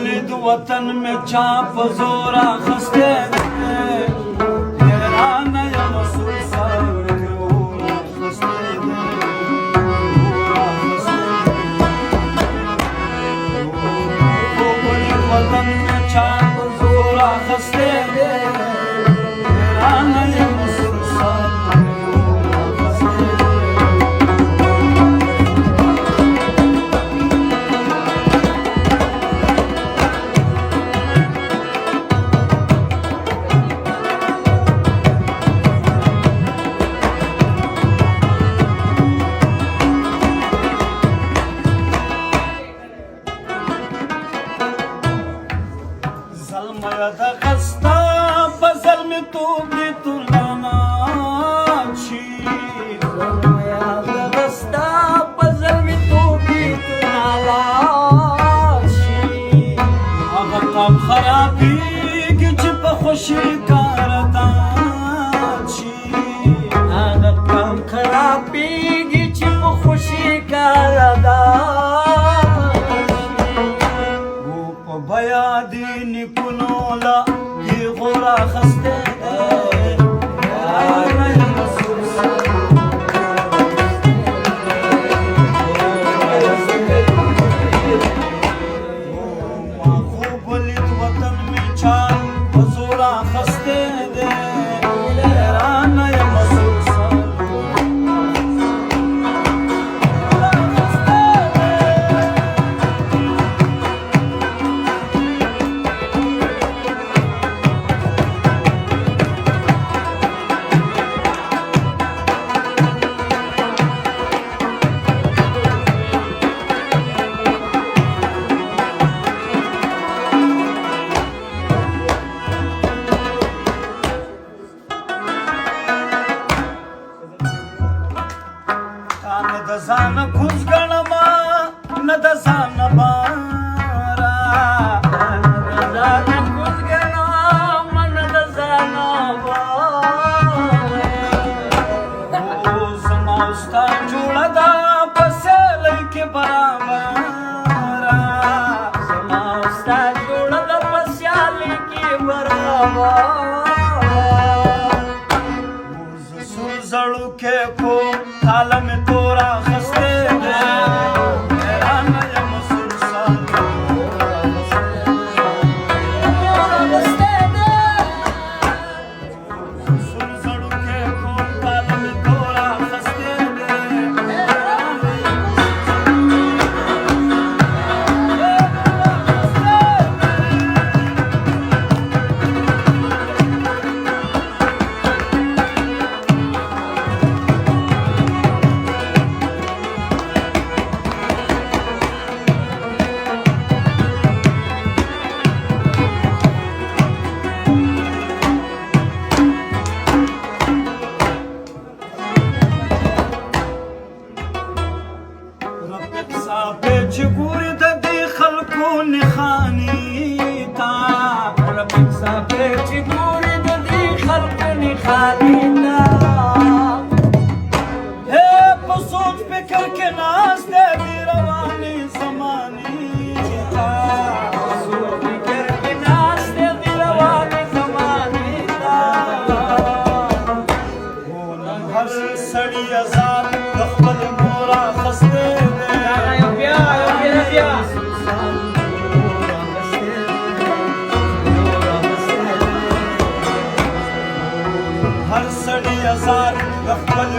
ولید وطن میں چاپ زورا خستے حیران یم سلسال کے اورا خستے ولید وطن میں چاپ زورا خستے حیران یم سلسال زلمه غستا بزل می تو دی تلانا چی زلمه غستا بزل می تو دی تلانا چی اغه کام خرابی گچ په خوشی کاردا چی اغه کام خرابی گچ په خوشی کاردا بیا دینی کنولا دی غورا خستے ما خوب ولید وطن میں چار حضورا خستے دے حیران یم سلسال न د ځان کوز ګڼما نه د ځان بارا نه د ځان کوز ګڼما نه د ځان بارا او زما ستا جوړه ده په سیلۍ کې برابره زما ستا جوړه ده په سیالۍ کې برابره زړو کې کو حال میں تورا خستے دے حیران یم سلسال زړو کې کو حال میں تورا خستے دے چې ګوري د دې خلکو نښانې تا ربک صاحب چې ګوري د دې خلکو نښانې تا په سوچ فکر کې ناست دی روانې زمانې تا سوچ فکر کې ناست دی روانې زمانې تا نن هر سړی آزاد د خپل مورا خسته هر سړی آزاد د خپل